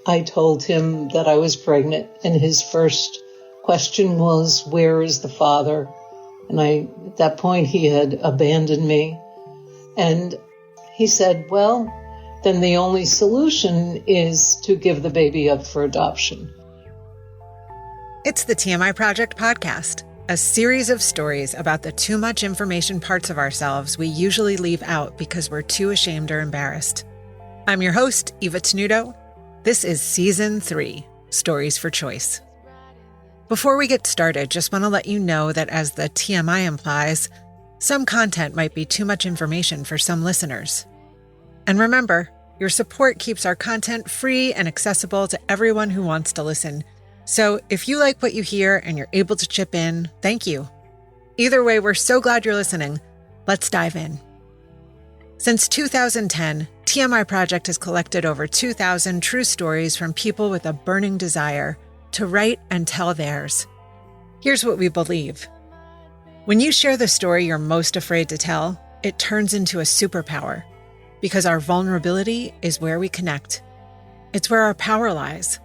I told him that I was pregnant, and his first question was, where is the father? And at that point, he had abandoned me. And he said, well, then the only solution is to give the baby up for adoption. It's the TMI Project podcast, a series of stories about the too much information parts of ourselves we usually leave out because we're too ashamed or embarrassed. I'm your host, Eva Tenuto. This is Season 3, Stories for Choice. Before we get started, just want to let you know that as the TMI implies, some content might be too much information for some listeners. And remember, your support keeps our content free and accessible to everyone who wants to listen. So if you like what you hear and you're able to chip in, thank you. Either way, we're so glad you're listening. Let's dive in. Since 2010, TMI Project has collected over 2,000 true stories from people with a burning desire to write and tell theirs. Here's what we believe. When you share the story you're most afraid to tell, it turns into a superpower, because our vulnerability is where we connect. It's where our power lies.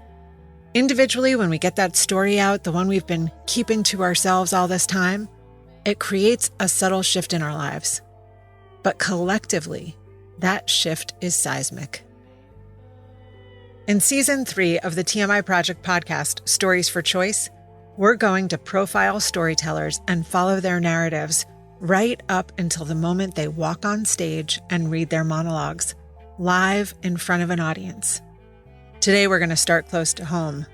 Individually, when we get that story out, the one we've been keeping to ourselves all this time, it creates a subtle shift in our lives. But collectively, that shift is seismic. In Season 3 of the TMI Project podcast, Stories for Choice, we're going to profile storytellers and follow their narratives right up until the moment they walk on stage and read their monologues, live in front of an audience. Today, we're going to start close to home.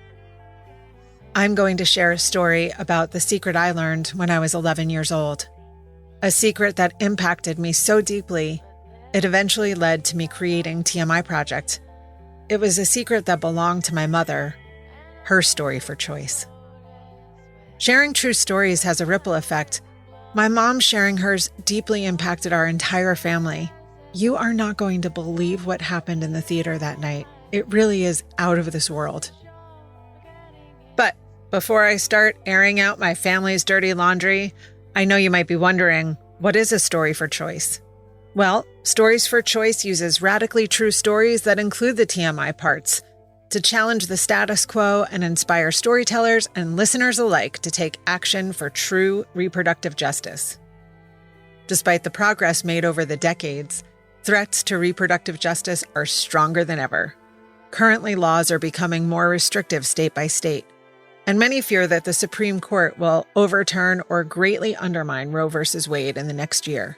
I'm going to share a story about the secret I learned when I was 11 years old. A secret that impacted me so deeply, it eventually led to me creating TMI Project. It was a secret that belonged to my mother, her story for choice. Sharing true stories has a ripple effect. My mom sharing hers deeply impacted our entire family. You are not going to believe what happened in the theater that night. It really is out of this world. But before I start airing out my family's dirty laundry, I know you might be wondering, what is a story for choice? Well, Stories for Choice uses radically true stories that include the TMI parts to challenge the status quo and inspire storytellers and listeners alike to take action for true reproductive justice. Despite the progress made over the decades, threats to reproductive justice are stronger than ever. Currently, laws are becoming more restrictive state by state, and many fear that the Supreme Court will overturn or greatly undermine Roe v. Wade in the next year.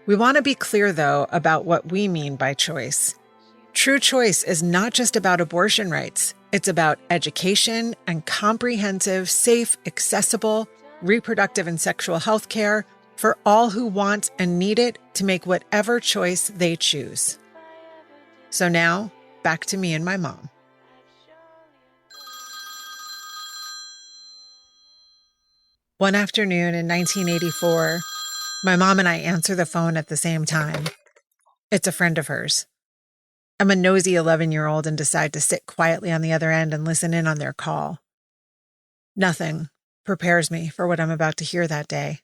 We want to be clear, though, about what we mean by choice. True choice is not just about abortion rights. It's about education and comprehensive, safe, accessible, reproductive and sexual health care for all who want and need it to make whatever choice they choose. So now, back to me and my mom. One afternoon in 1984, my mom and I answer the phone at the same time. It's a friend of hers. I'm a nosy 11-year-old and decide to sit quietly on the other end and listen in on their call. Nothing prepares me for what I'm about to hear that day.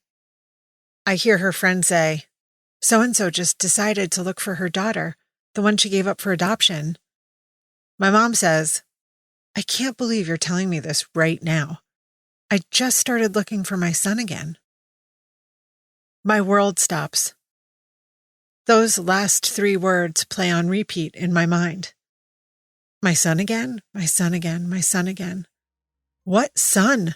I hear her friend say, "So-and-so just decided to look for her daughter, the one she gave up for adoption." My mom says, "I can't believe you're telling me this right now. I just started looking for my son again." My world stops. Those last 3 words play on repeat in my mind. My son again? My son again? My son again? What son?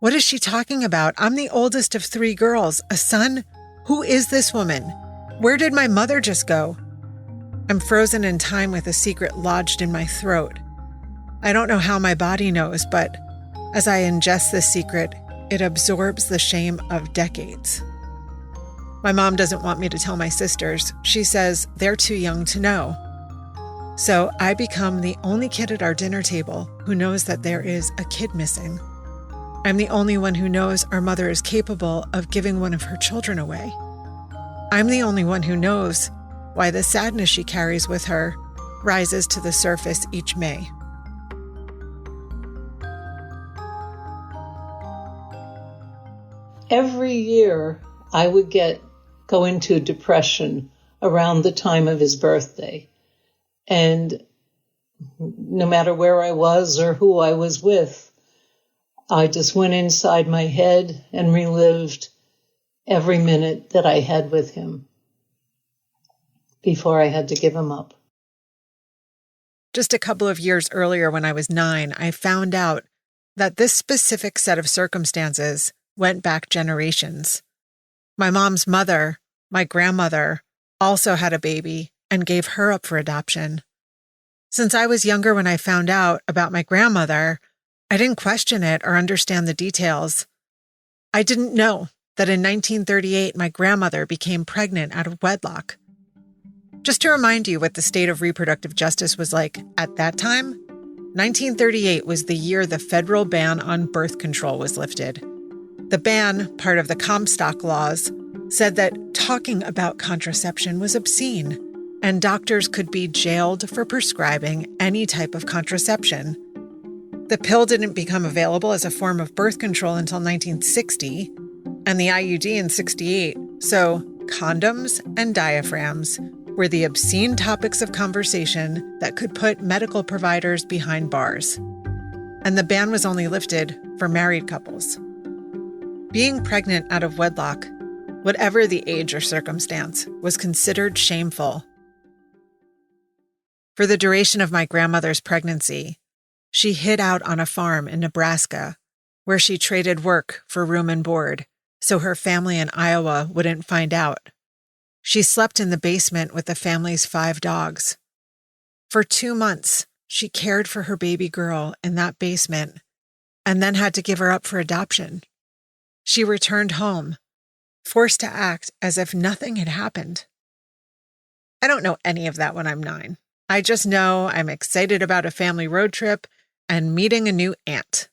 What is she talking about? I'm the oldest of 3 girls. A son? Who is this woman? Where did my mother just go? I'm frozen in time with a secret lodged in my throat. I don't know how my body knows, but as I ingest this secret, it absorbs the shame of decades. My mom doesn't want me to tell my sisters. She says they're too young to know. So I become the only kid at our dinner table who knows that there is a kid missing. I'm the only one who knows our mother is capable of giving one of her children away. I'm the only one who knows why the sadness she carries with her rises to the surface each May. Every year, I would go into depression around the time of his birthday. And no matter where I was or who I was with. I just went inside my head and relived every minute that I had with him before I had to give him up. Just a couple of years earlier, when I was 9, I found out that this specific set of circumstances went back generations. My mom's mother, my grandmother, also had a baby and gave her up for adoption. Since I was younger when I found out about my grandmother, I didn't question it or understand the details. I didn't know that in 1938 my grandmother became pregnant out of wedlock. Just to remind you what the state of reproductive justice was like at that time, 1938 was the year the federal ban on birth control was lifted. The ban, part of the Comstock laws, said that talking about contraception was obscene, and doctors could be jailed for prescribing any type of contraception. The pill didn't become available as a form of birth control until 1960, and the IUD in 68, so condoms and diaphragms were the obscene topics of conversation that could put medical providers behind bars. And the ban was only lifted for married couples. Being pregnant out of wedlock, whatever the age or circumstance, was considered shameful. For the duration of my grandmother's pregnancy, she hid out on a farm in Nebraska, where she traded work for room and board, so her family in Iowa wouldn't find out. She slept in the basement with the family's 5 dogs. For 2 months, she cared for her baby girl in that basement, and then had to give her up for adoption. She returned home, forced to act as if nothing had happened. I don't know any of that when I'm 9. I just know I'm excited about a family road trip and meeting a new aunt.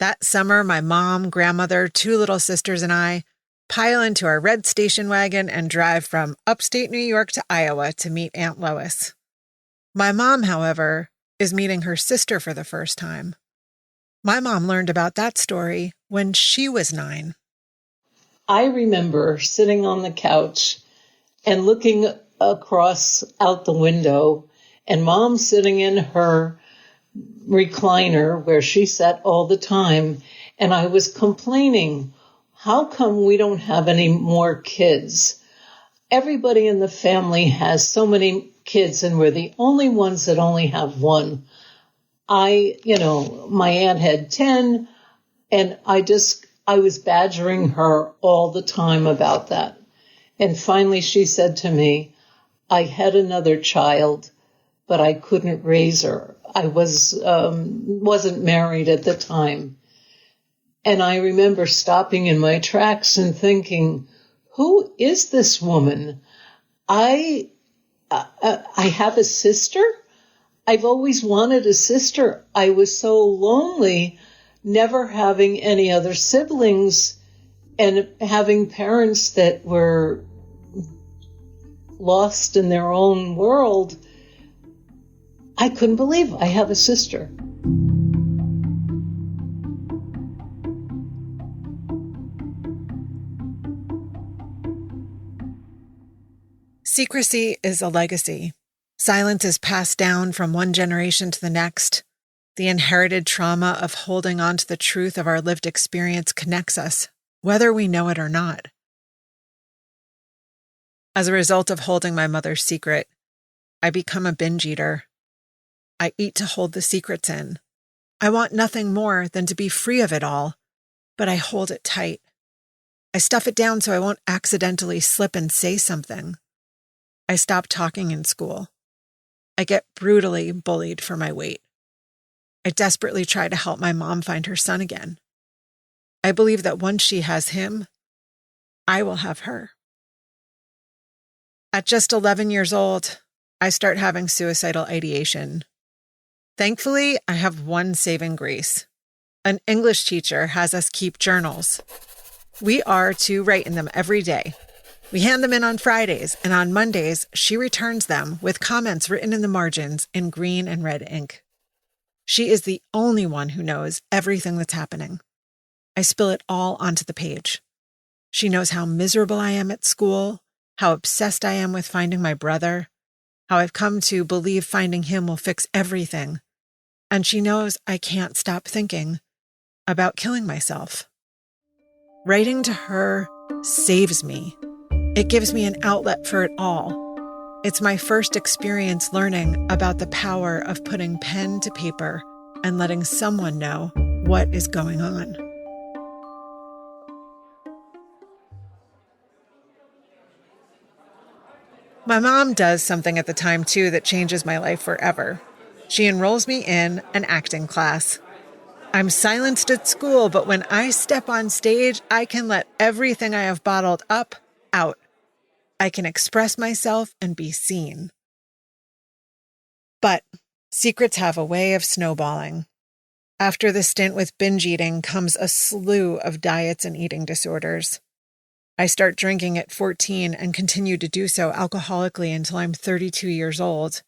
That summer, my mom, grandmother, 2 little sisters, and I pile into our red station wagon and drive from upstate New York to Iowa to meet Aunt Lois. My mom, however, is meeting her sister for the first time. My mom learned about that story when she was 9. I remember sitting on the couch and looking across out the window, and Mom sitting in her recliner where she sat all the time, and I was complaining, how come we don't have any more kids? Everybody in the family has so many kids, and we're the only ones that only have one. My aunt had 10, and I was badgering her all the time about that. And finally she said to me, I had another child, but I couldn't raise her. I wasn't married at the time. And I remember stopping in my tracks and thinking, who is this woman? I have a sister? I've always wanted a sister. I was so lonely, never having any other siblings and having parents that were lost in their own world. I couldn't believe I have a sister. Secrecy is a legacy. Silence is passed down from one generation to the next. The inherited trauma of holding on to the truth of our lived experience connects us, whether we know it or not. As a result of holding my mother's secret, I become a binge eater. I eat to hold the secrets in. I want nothing more than to be free of it all, but I hold it tight. I stuff it down so I won't accidentally slip and say something. I stop talking in school. I get brutally bullied for my weight. I desperately try to help my mom find her son again. I believe that once she has him, I will have her. At just 11 years old, I start having suicidal ideation. Thankfully, I have one saving grace. An English teacher has us keep journals. We are to write in them every day. We hand them in on Fridays, and on Mondays, she returns them with comments written in the margins in green and red ink. She is the only one who knows everything that's happening. I spill it all onto the page. She knows how miserable I am at school, how obsessed I am with finding my brother, how I've come to believe finding him will fix everything. And she knows I can't stop thinking about killing myself. Writing to her saves me. It gives me an outlet for it all. It's my first experience learning about the power of putting pen to paper and letting someone know what is going on. My mom does something at the time, too, that changes my life forever. She enrolls me in an acting class. I'm silenced at school, but when I step on stage, I can let everything I have bottled up out. I can express myself and be seen. But secrets have a way of snowballing. After the stint with binge eating comes a slew of diets and eating disorders. I start drinking at 14 and continue to do so alcoholically until I'm 32 years old.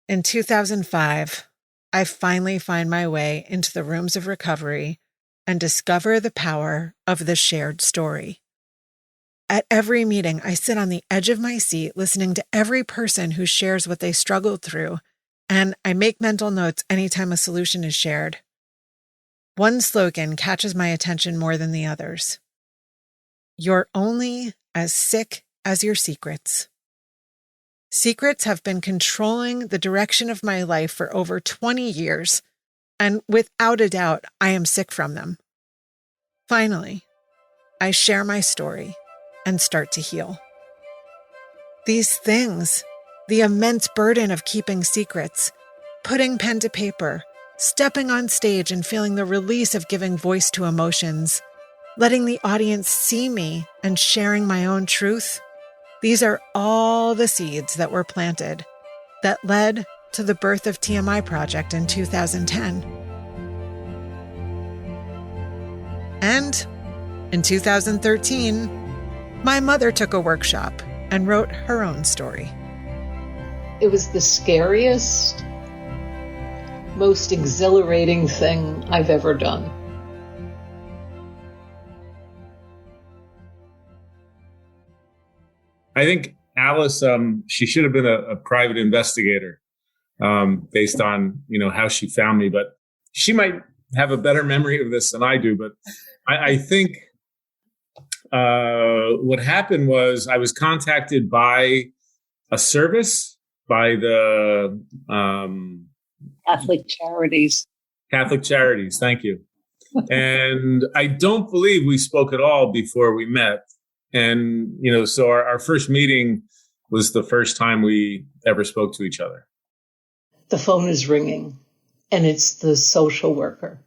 In 2005, I finally find my way into the rooms of recovery and discover the power of the shared story. At every meeting, I sit on the edge of my seat listening to every person who shares what they struggled through, and I make mental notes anytime a solution is shared. One slogan catches my attention more than the others. You're only as sick as your secrets. Secrets have been controlling the direction of my life for over 20 years, and without a doubt, I am sick from them. Finally, I share my story and start to heal. These things, the immense burden of keeping secrets, putting pen to paper, stepping on stage and feeling the release of giving voice to emotions, letting the audience see me and sharing my own truth, these are all the seeds that were planted that led to the birth of TMI Project in 2010. And in 2013, my mother took a workshop and wrote her own story. It was the scariest, most exhilarating thing I've ever done. I think Alice, she should have been a private investigator, based on, how she found me, but she might have a better memory of this than I do. But I think what happened was I was contacted by a service, by the Catholic Charities. Catholic Charities. Thank you. And I don't believe we spoke at all before we met. And, so our first meeting was the first time we ever spoke to each other. The phone is ringing, and it's the social worker.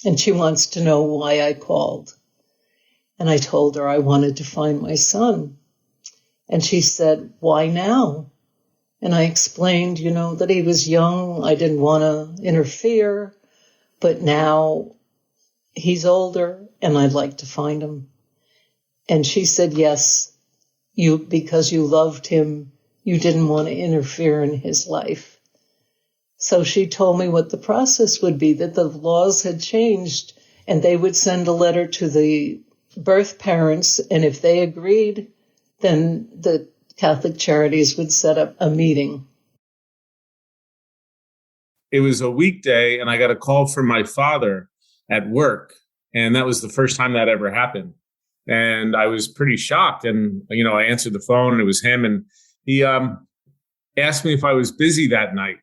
And she wants to know why I called. And I told her I wanted to find my son. And she said, why now? And I explained, that he was young. I didn't want to interfere. But now he's older, and I'd like to find him. And she said, yes, because you loved him, you didn't want to interfere in his life. So she told me what the process would be, that the laws had changed and they would send a letter to the birth parents. And if they agreed, then the Catholic Charities would set up a meeting. It was a weekday and I got a call from my father at work. And that was the first time that ever happened. And I was pretty shocked. And, I answered the phone and it was him. And he asked me if I was busy that night.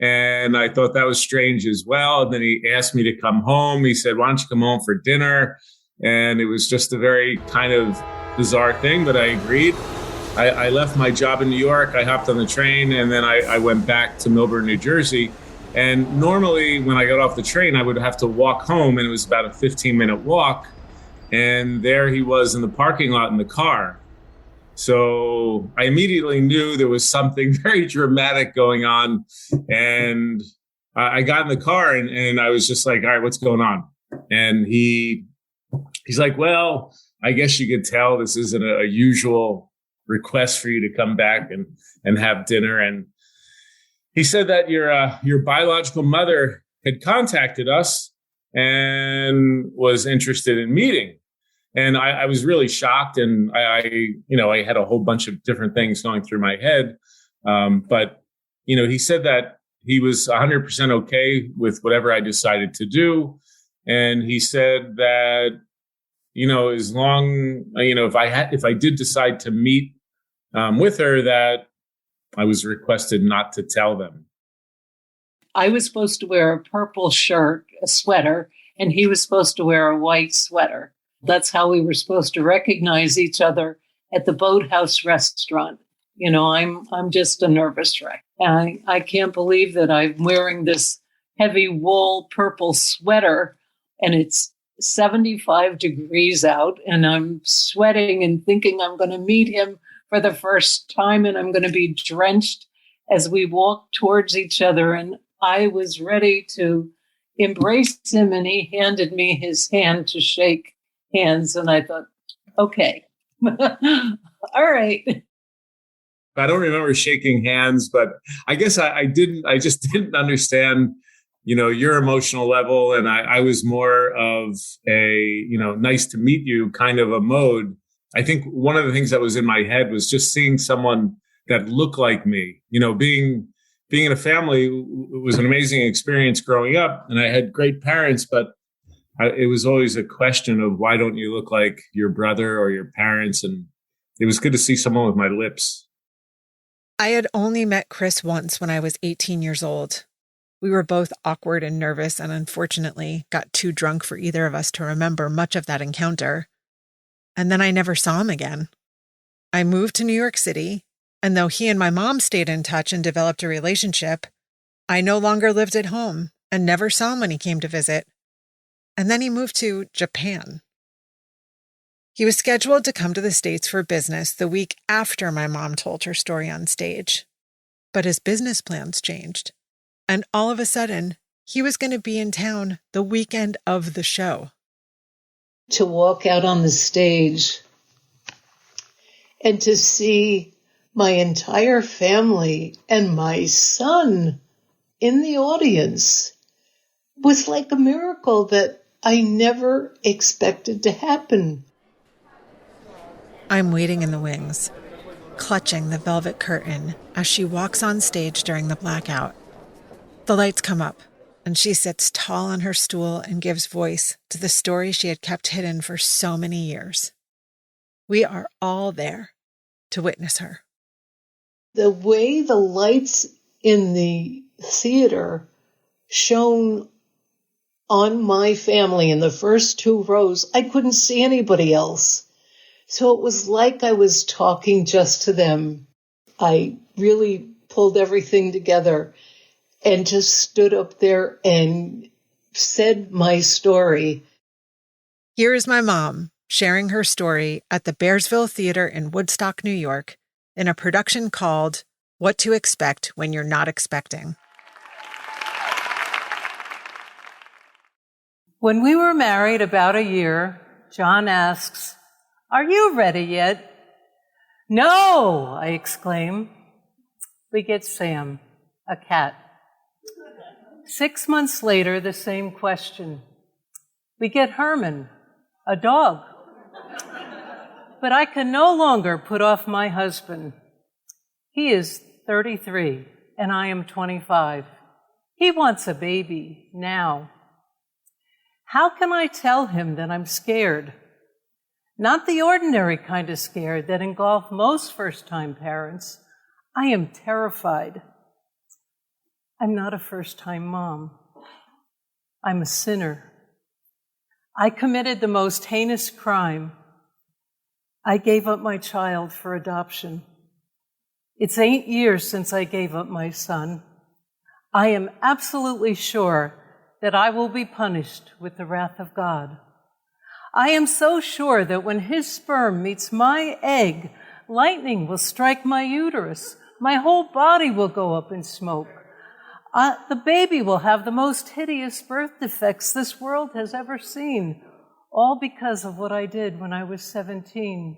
And I thought that was strange as well. And then he asked me to come home. He said, why don't you come home for dinner? And it was just a very kind of bizarre thing, but I agreed. I left my job in New York. I hopped on the train and then I went back to Milburn, New Jersey. And normally when I got off the train, I would have to walk home. And it was about a 15-minute walk. And there he was in the parking lot in the car. So I immediately knew there was something very dramatic going on. And I got in the car and I was just like, all right, what's going on? And he's like, well, I guess you could tell this isn't a usual request for you to come back and have dinner. And he said that your biological mother had contacted us and was interested in meeting. And I was really shocked. And I had a whole bunch of different things going through my head. But, he said that he was 100% okay with whatever I decided to do. And he said that, as long, if I did decide to meet with her, that I was requested not to tell them. I was supposed to wear a purple shirt, a sweater, and he was supposed to wear a white sweater. That's how we were supposed to recognize each other at the Boathouse restaurant. I'm just a nervous wreck. And I can't believe that I'm wearing this heavy wool purple sweater and it's 75 degrees out and I'm sweating and thinking I'm going to meet him for the first time and I'm going to be drenched as we walk towards each other. And I was ready to embrace him and he handed me his hand to shake hands. And I thought, okay, all right. I don't remember shaking hands, but I guess I just didn't understand, your emotional level. And I was more of a, nice to meet you kind of a mode. I think one of the things that was in my head was just seeing someone that looked like me, being in a family. It was an amazing experience growing up and I had great parents, but it was always a question of why don't you look like your brother or your parents? And it was good to see someone with my lips. I had only met Chris once when I was 18 years old. We were both awkward and nervous and unfortunately got too drunk for either of us to remember much of that encounter. And then I never saw him again. I moved to New York City, and though he and my mom stayed in touch and developed a relationship, I no longer lived at home and never saw him when he came to visit. And then he moved to Japan. He was scheduled to come to the States for business the week after my mom told her story on stage. But his business plans changed. And all of a sudden, he was going to be in town the weekend of the show. To walk out on the stage and to see my entire family and my son in the audience was like a miracle that I never expected to happen. I'm waiting in the wings, clutching the velvet curtain as she walks on stage during the blackout. The lights come up, and she sits tall on her stool and gives voice to the story she had kept hidden for so many years. We are all there to witness her. The way the lights in the theater shone on my family in the first two rows, I couldn't see anybody else. So it was like I was talking just to them. I really pulled everything together and just stood up there and said my story. Here is my mom sharing her story at the Bearsville Theater in Woodstock, New York, in a production called What to Expect When You're Not Expecting. When we were married about a year, John asks, "Are you ready yet?" "No," I exclaim. We get Sam, a cat. 6 months later, the same question. We get Herman, a dog. But I can no longer put off my husband. He is 33 and I am 25. He wants a baby now. How can I tell him that I'm scared? Not the ordinary kind of scared that engulf most first-time parents. I am terrified. I'm not a first-time mom. I'm a sinner. I committed the most heinous crime. I gave up my child for adoption. It's 8 years since I gave up my son. I am absolutely sure that I will be punished with the wrath of God. I am so sure that when his sperm meets my egg, lightning will strike my uterus. My whole body will go up in smoke. The baby will have the most hideous birth defects this world has ever seen, all because of what I did when I was 17.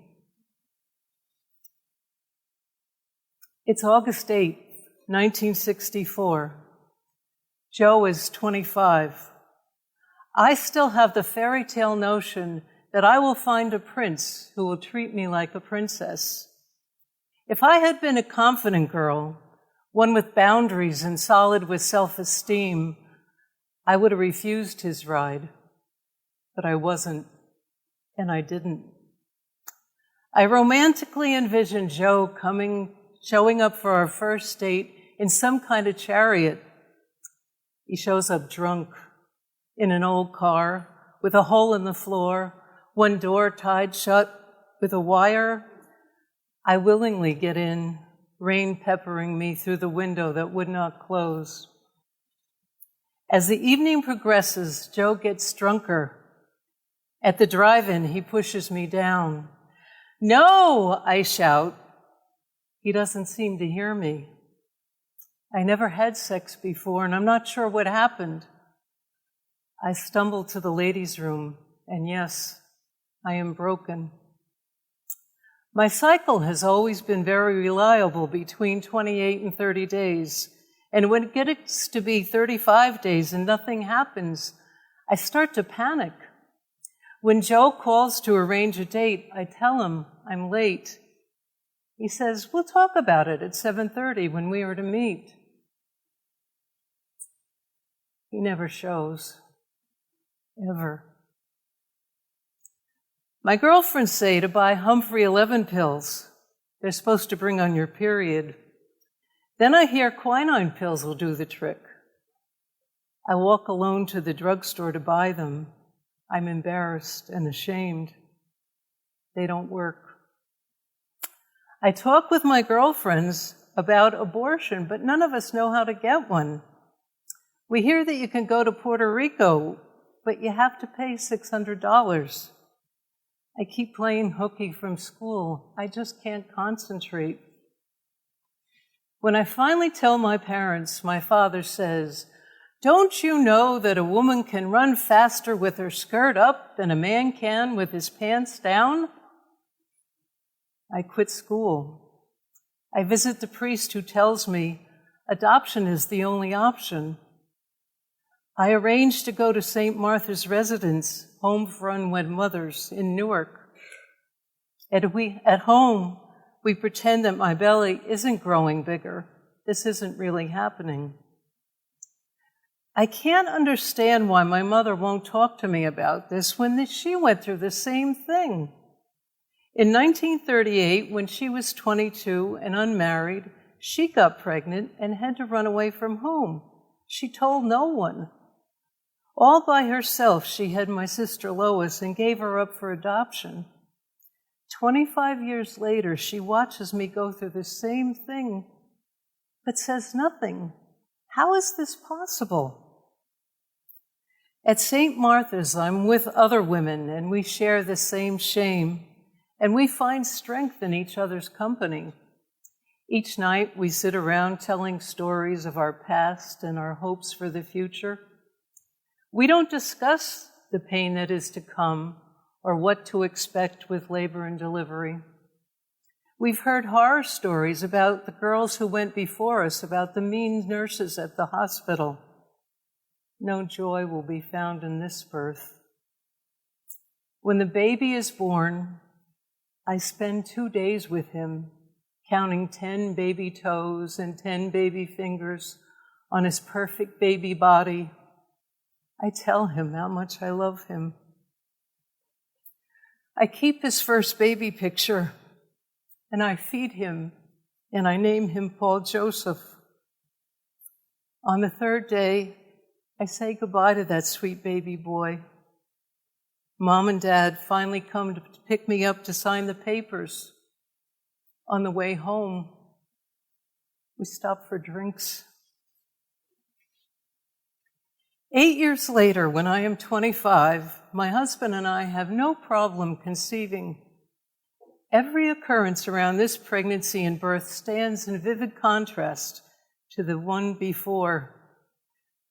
It's August 8th, 1964. Joe is 25. I still have the fairy tale notion that I will find a prince who will treat me like a princess. If I had been a confident girl, one with boundaries and solid with self-esteem, I would have refused his ride, but I wasn't, and I didn't. I romantically envisioned Joe showing up for our first date in some kind of chariot. He shows up drunk in an old car with a hole in the floor, one door tied shut with a wire. I willingly get in, rain peppering me through the window that would not close. As the evening progresses, Joe gets drunker. At the drive-in, he pushes me down. "No!" I shout. He doesn't seem to hear me. I never had sex before, and I'm not sure what happened. I stumble to the ladies' room, and yes, I am broken. My cycle has always been very reliable, between 28 and 30 days. And when it gets to be 35 days and nothing happens, I start to panic. When Joe calls to arrange a date, I tell him I'm late. He says, "We'll talk about it at 7:30 when we are to meet." He never shows. Ever. My girlfriends say to buy Humphrey 11 pills. They're supposed to bring on your period. Then I hear quinine pills will do the trick. I walk alone to the drugstore to buy them. I'm embarrassed and ashamed. They don't work. I talk with my girlfriends about abortion, but none of us know how to get one. We hear that you can go to Puerto Rico, but you have to pay $600. I keep playing hooky from school. I just can't concentrate. When I finally tell my parents, my father says, "Don't you know that a woman can run faster with her skirt up than a man can with his pants down?" I quit school. I visit the priest who tells me adoption is the only option. I arranged to go to St. Martha's Residence, home for unwed mothers in Newark. At home, we pretend that my belly isn't growing bigger. This isn't really happening. I can't understand why my mother won't talk to me about this when she went through the same thing. In 1938, when she was 22 and unmarried, she got pregnant and had to run away from home. She told no one. All by herself, she had my sister Lois and gave her up for adoption. 25 years later, she watches me go through the same thing, but says nothing. How is this possible? At St. Martha's, I'm with other women, and we share the same shame, and we find strength in each other's company. Each night, we sit around telling stories of our past and our hopes for the future. We don't discuss the pain that is to come or what to expect with labor and delivery. We've heard horror stories about the girls who went before us, about the mean nurses at the hospital. No joy will be found in this birth. When the baby is born, I spend 2 days with him, counting 10 baby toes and 10 baby fingers on his perfect baby body. I tell him how much I love him. I keep his first baby picture, and I feed him, and I name him Paul Joseph. On the third day, I say goodbye to that sweet baby boy. Mom and Dad finally come to pick me up to sign the papers. On the way home, we stop for drinks. 8 years later, when I am 25, my husband and I have no problem conceiving. Every occurrence around this pregnancy and birth stands in vivid contrast to the one before.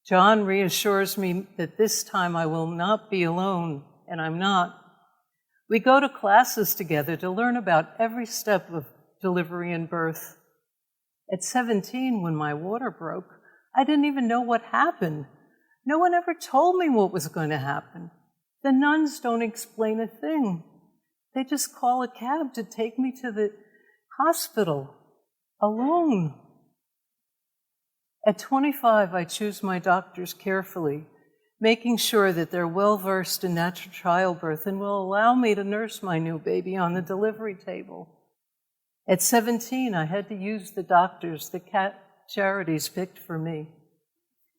John reassures me that this time I will not be alone, and I'm not. We go to classes together to learn about every step of delivery and birth. At 17, when my water broke, I didn't even know what happened. No one ever told me what was going to happen. The nuns don't explain a thing. They just call a cab to take me to the hospital alone. At 25, I choose my doctors carefully, making sure that they're well-versed in natural childbirth and will allow me to nurse my new baby on the delivery table. At 17, I had to use the doctors the cat charities picked for me.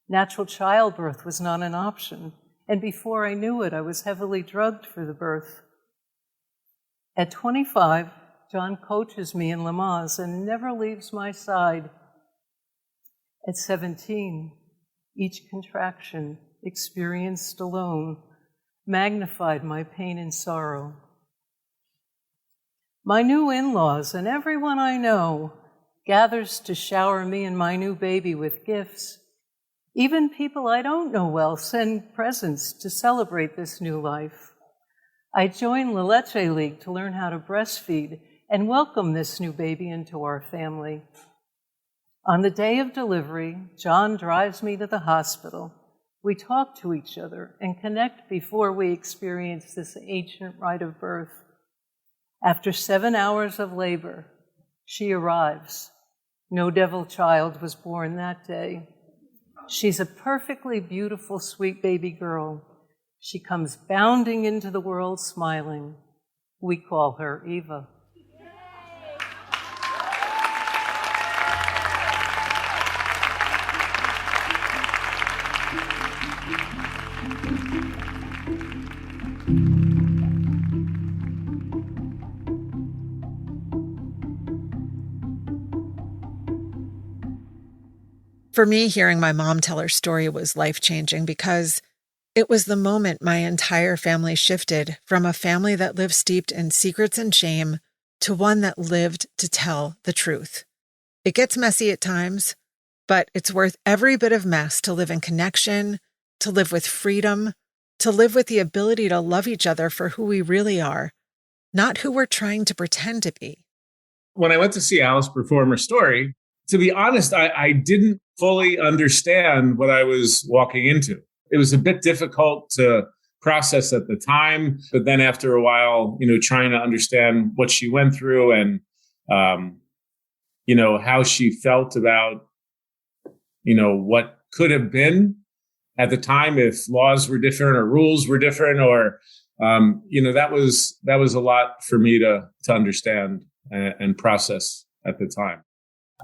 Natural childbirth was not an option, and before I knew it, I was heavily drugged for the birth. At 25, John coaches me in Lamaze and never leaves my side. At 17, each contraction experienced alone magnified my pain and sorrow. My new in-laws and everyone I know gathers to shower me and my new baby with gifts. Even people I don't know well send presents to celebrate this new life. I joined La Leche League to learn how to breastfeed and welcome this new baby into our family. On the day of delivery, John drives me to the hospital. We talk to each other and connect before we experience this ancient rite of birth. After 7 hours of labor, she arrives. No devil child was born that day. She's a perfectly beautiful, sweet baby girl. She comes bounding into the world smiling. We call her Eva. For me, hearing my mom tell her story was life-changing because it was the moment my entire family shifted from a family that lived steeped in secrets and shame to one that lived to tell the truth. It gets messy at times, but it's worth every bit of mess to live in connection, to live with freedom, to live with the ability to love each other for who we really are, not who we're trying to pretend to be. When I went to see Alice perform her story, to be honest, I didn't fully understand what I was walking into. It was a bit difficult to process at the time, but then after a while, trying to understand what she went through and, how she felt about, what could have been at the time if laws were different or rules were different, or, that was a lot for me to understand and process at the time.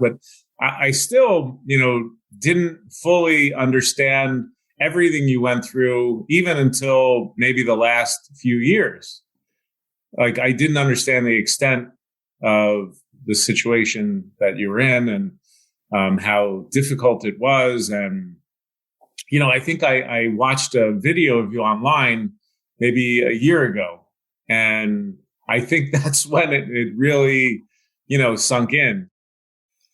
But I still, didn't fully understand everything you went through, even until maybe the last few years. Like, I didn't understand the extent of the situation that you were in and how difficult it was. And, I think I watched a video of you online maybe a year ago. And I think that's when it really, sunk in.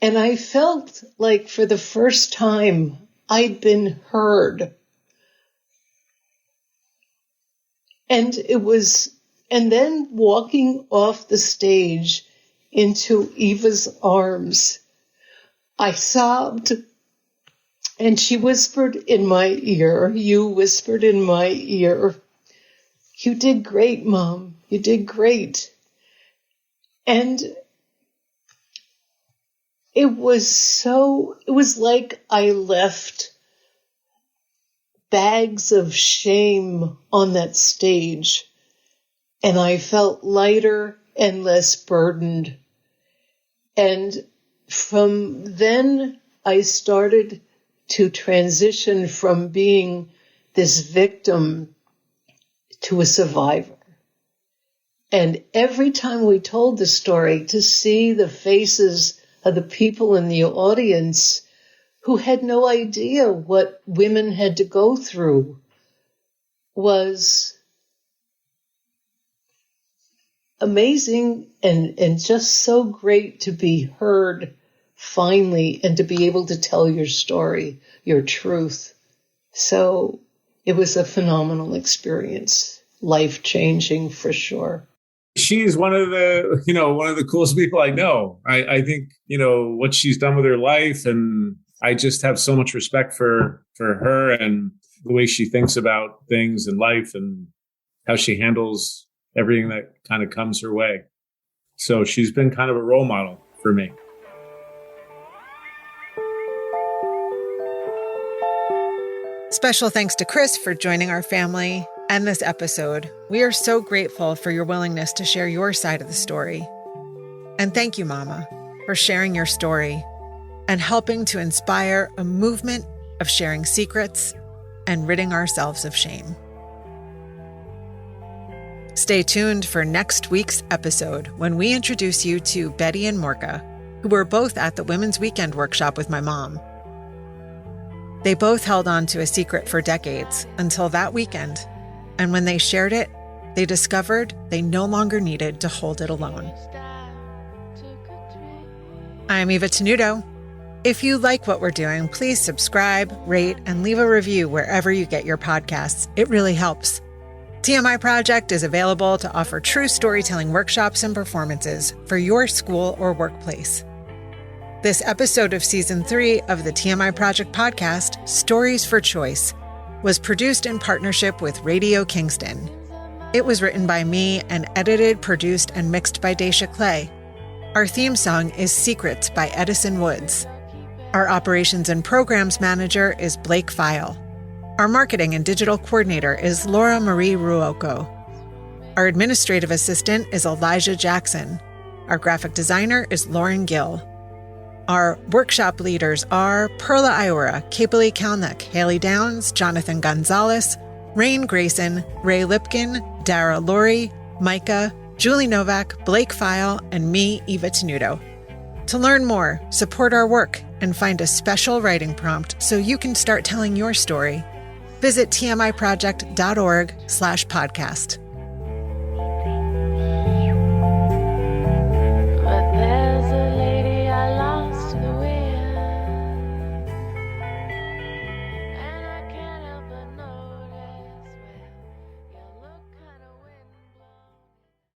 And I felt like for the first time I'd been heard. And then walking off the stage into Eva's arms, I sobbed. And she whispered in my ear, you whispered in my ear, "You did great, Mom. You did great." And it was like I left bags of shame on that stage, and I felt lighter and less burdened. And from then, I started to transition from being this victim to a survivor. And every time we told the story, to see the faces of the people in the audience who had no idea what women had to go through was amazing and just so great to be heard finally and to be able to tell your story, your truth. So it was a phenomenal experience, life-changing for sure. She's one of the coolest people I know. I think, what she's done with her life, and I just have so much respect for her and the way she thinks about things in life and how she handles everything that kind of comes her way. So she's been kind of a role model for me. Special thanks to Chris for joining our family and this episode. We are so grateful for your willingness to share your side of the story. And thank you, Mama, for sharing your story and helping to inspire a movement of sharing secrets and ridding ourselves of shame. Stay tuned for next week's episode when we introduce you to Betty and Morka, who were both at the Women's Weekend workshop with my mom. They both held on to a secret for decades until that weekend, and when they shared it, they discovered they no longer needed to hold it alone. I'm Eva Tenuto. If you like what we're doing, please subscribe, rate, and leave a review wherever you get your podcasts. It really helps. TMI Project is available to offer true storytelling workshops and performances for your school or workplace. This episode of Season 3 of the TMI Project podcast, Stories for Choice, was produced in partnership with Radio Kingston. It was written by me and edited, produced, and mixed by Dacia Clay. Our theme song is Secrets by Edison Woods. Our operations and programs manager is Blake Pfeil. Our marketing and digital coordinator is Laura Marie Ruocco. Our administrative assistant is Elijah Jackson. Our graphic designer is Lauren Gill. Our workshop leaders are Perla Ayora, Kiebpoli Calnek, Hayley Downs, Jonathan Gonzalaz, Raine Grayson, Ray Lipkind, Dara Lurie, Micah, Julie Novak, Blake Pfeil, and me, Eva Tenuto. To learn more, support our work, and find a special writing prompt so you can start telling your story, visit tmiproject.org/podcast.